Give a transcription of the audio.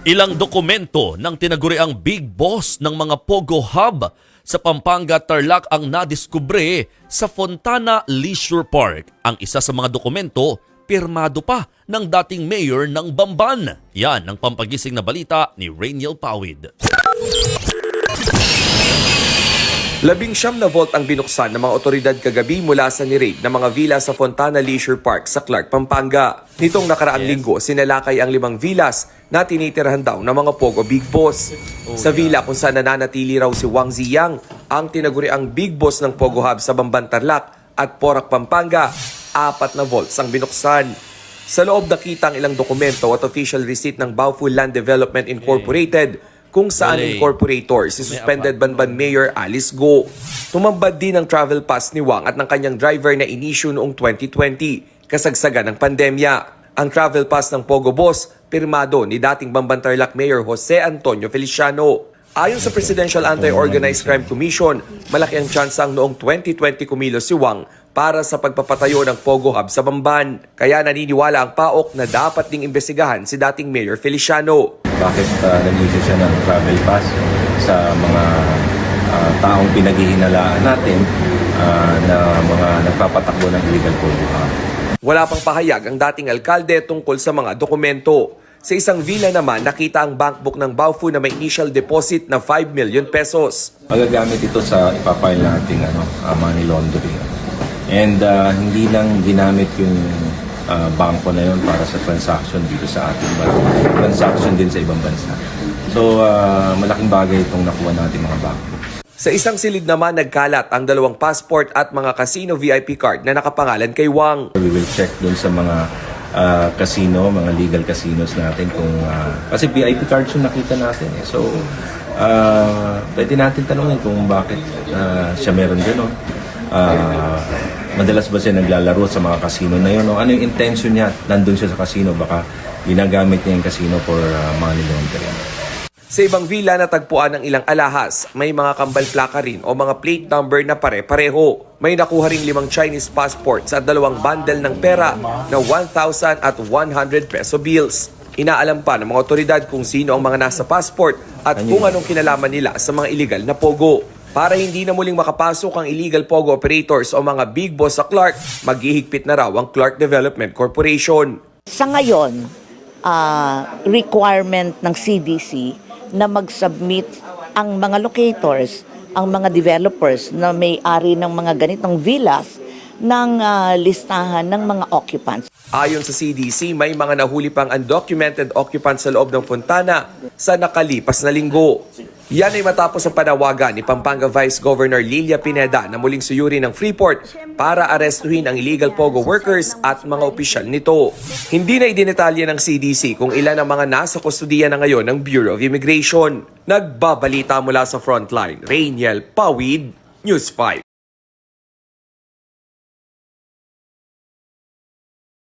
Ilang dokumento ng tinaguriang Big Boss ng mga Pogo Hub sa Pampanga, Tarlac ang nadiskubre sa Fontana Leisure Park. Ang isa sa mga dokumento, pirmado pa ng dating mayor ng Bamban. Yan ang pampagising na balita ni Rainiel Pawid. 19 na vault ang binuksan ng mga otoridad kagabi mula sa ni-raid ng mga villa sa Fontana Leisure Park sa Clark, Pampanga. Nitong nakaraang linggo, sinalakay ang 5 villas na tinitirahan daw ng mga Pogo Big Boss. Sa villa kung saan nananatili raw si Wang Ziyang, ang tinaguriang Big Boss ng Pogo Hub sa Bamban, Tarlac at Porac, Pampanga, 4 na vaults ang binuksan. Sa loob nakita ang ilang dokumento at official receipt ng Baofu Land Development Incorporated kung saan incorporator si suspended Banban Mayor Alice Go. Tumambad din ang travel pass ni Wang at ng kanyang driver na inisyu noong 2020, kasagsagan ng pandemya. Ang travel pass ng Pogo Boss, pirmado ni dating Bamban Tarlac Mayor Jose Antonio Feliciano. Ayon sa Presidential Anti-Organized Crime Commission, malaki ang tsansang noong 2020 kumilos si Wang para sa pagpapatayo ng Pogo Hub sa Bamban. Kaya naniniwala ang PAOK na dapat ding imbestigahan si dating Mayor Feliciano. Bakit nag-issue siya ng travel pass sa mga taong pinaghihinalaan natin na mga nagpapatakbo ng illegal Pogo Hub. Wala pang pahayag ang dating alkalde tungkol sa mga dokumento. Sa isang villa naman, nakita ang bankbook ng Baofu na may initial deposit na 5 million pesos. Magagamit ito sa ipapile nating money laundering. And hindi lang ginamit yung bangko na yun para sa transaction dito sa ating transaction din sa ibang bansa. So malaking bagay itong nakuha natin mga bangko. Sa isang silid naman, nagkalat ang 2 passport at mga casino VIP card na nakapangalan kay Wang. We will check dun sa mga casino, mga legal casinos natin kung kasi VIP cards yung nakita natin eh. So pwede natin tanungin kung bakit siya meron gano'n. Madalas ba siya naglalaro sa mga casino na yun? Ano yung intention niya? Nandun siya sa casino, baka ginagamit niya yung casino for money laundering. Sa ibang villa natagpuan ng ilang alahas, may mga kambal plaka rin o mga plate number na pare-pareho. May nakuha ring 5 Chinese passports at 2 bundle ng pera na 1,000 at 100 peso bills. Inaalam pa ng mga otoridad kung sino ang mga nasa passport at kung anong kinalaman nila sa mga illegal na Pogo. Para hindi na muling makapasok ang illegal Pogo operators o mga Big Boss sa Clark, maghihigpit na raw ang Clark Development Corporation. Sa ngayon, requirement ng CDC na mag-submit ang mga locators, ang mga developers na may-ari ng mga ganitong villas ng listahan ng mga occupants. Ayon sa CDC, may mga nahuli pang undocumented occupants sa loob ng Fontana sa nakalipas na linggo. Yan ay matapos ang panawagan ni Pampanga Vice Governor Lilia Pineda na muling suyuri ng Freeport para arestuhin ang illegal Pogo workers at mga opisyal nito. Hindi na idinetalya ng CDC kung ilan ang mga nasa kustudiya na ngayon ng Bureau of Immigration. Nagbabalita mula sa Frontline, Rainiel Pawid, News 5.